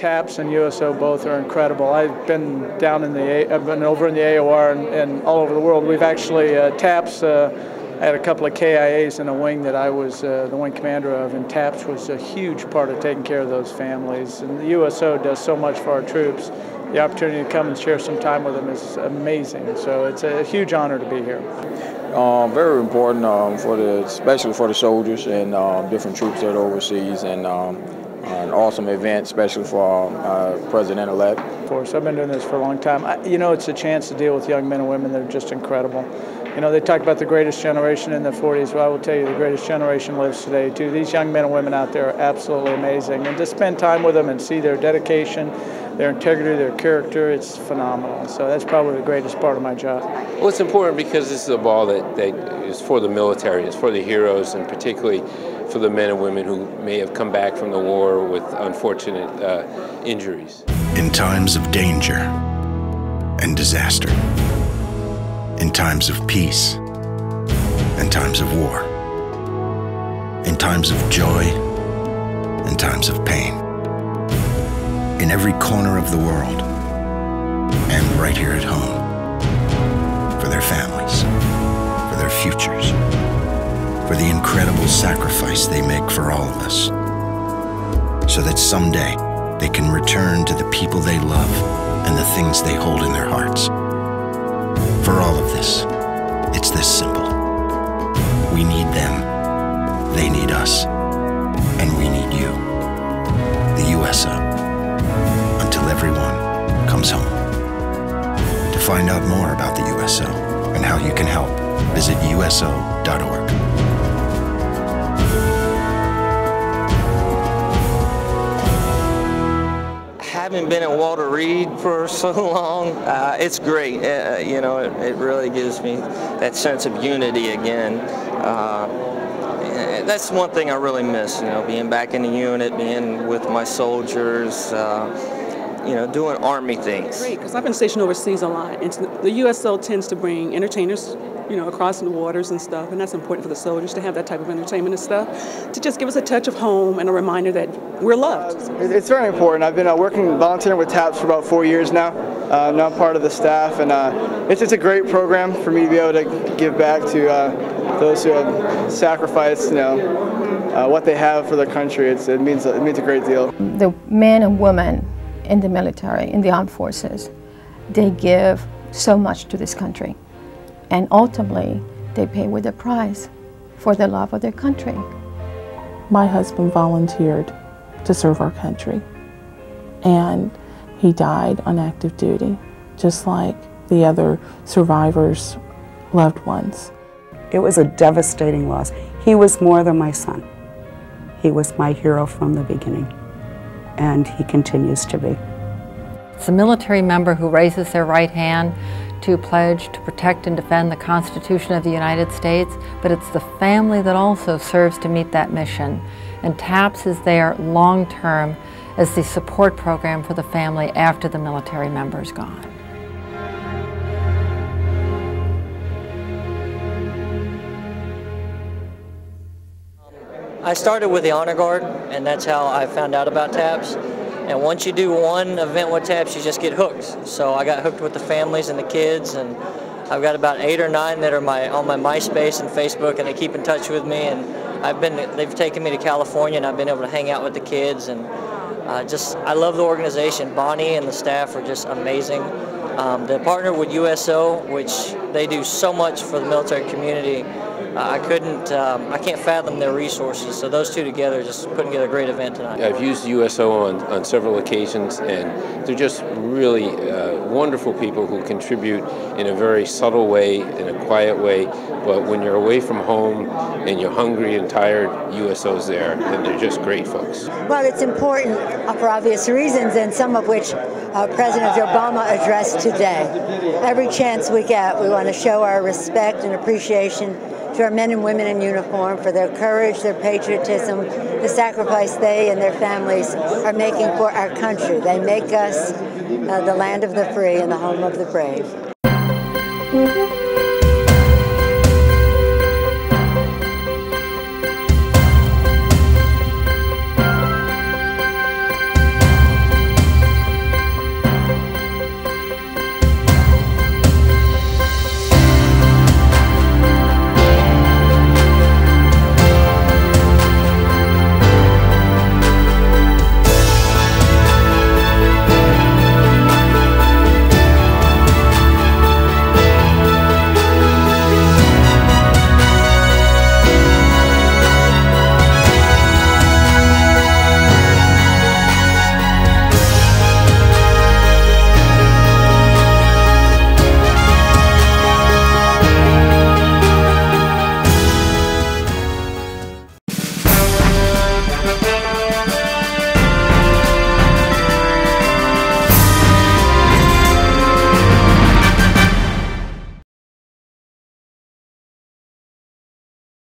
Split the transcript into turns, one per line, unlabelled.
TAPS and USO both are incredible. I've been I've been over in the AOR and all over the world. We've actually TAPS. I had a couple of KIAs in a wing that I was the wing commander of, and TAPS was a huge part of taking care of those families. And the USO does so much for our troops. The opportunity to come and share some time with them is amazing. So it's a huge honor to be here.
Very important especially for the soldiers and different troops that are overseas, and an awesome event, especially for President-elect.
Of course, I've been doing this for a long time. You know, it's a chance to deal with young men and women that are just incredible. You know, they talk about the greatest generation in the 40s. Well, I will tell you, the greatest generation lives today, too. These young men and women out there are absolutely amazing. And to spend time with them and see their dedication, their integrity, their character, it's phenomenal. So that's probably the greatest part of my job.
Well, it's important because this is a ball that is for the military, it's for the heroes, and particularly for the men and women who may have come back from the war with unfortunate injuries.
In times of danger and disaster, in times of peace and times of war, in times of joy and times of pain, in every corner of the world and right here at home, for their families, for their futures, for the incredible sacrifice they make for all of us, so that someday they can return to the people they love and the things they hold in their hearts. For all of this, it's this simple. We need them, they need us, and we need you, the USO, until everyone comes home. To find out more about the USO and how you can help, visit uso.org.
Having been at Walter Reed for so long, it's great. You know, it really gives me that sense of unity again. That's one thing I really miss, you know, being back in the unit, being with my soldiers, you know, doing Army things.
Great, because I've been stationed overseas a lot, and the USO tends to bring entertainers, you know, across the waters and stuff, and that's important for the soldiers to have that type of entertainment and stuff, to just give us a touch of home and a reminder that we're loved.
It's very important. I've been volunteering with TAPS for about 4 years now. Now I'm part of the staff, and it's just a great program for me to be able to give back to those who have sacrificed, you know, what they have for their country. It means a great deal.
The men and women in the military, in the armed forces, they give so much to this country. And ultimately, they pay with a price for the love of their country.
My husband volunteered to serve our country, and he died on active duty, just like the other survivors' loved ones.
It was a devastating loss. He was more than my son. He was my hero from the beginning, and he continues to be.
It's a military member who raises their right hand to pledge to protect and defend the Constitution of the United States, but it's the family that also serves to meet that mission. And TAPS is there long-term as the support program for the family after the military member is gone.
I started with the Honor Guard, and that's how I found out about TAPS. And once you do one event with TAPS, you just get hooked. So I got hooked with the families and the kids, and I've got about 8 or 9 that are on my MySpace and Facebook, and they keep in touch with me. And they've taken me to California, and I've been able to hang out with the kids. And I love the organization. Bonnie and the staff are just amazing. They partner with USO, which they do so much for the military community. I can't fathom their resources. So those two together just putting together a great event tonight.
I've used USO on several occasions, and they're just really wonderful people who contribute in a very subtle way, in a quiet way. But when you're away from home and you're hungry and tired, USO's there, and they're just great folks.
Well, it's important for obvious reasons, and some of which President Obama addressed today. Every chance we get, we want to show our respect and appreciation to our men and women in uniform for their courage, their patriotism, the sacrifice they and their families are making for our country. They make us the land of the free and the home of the brave.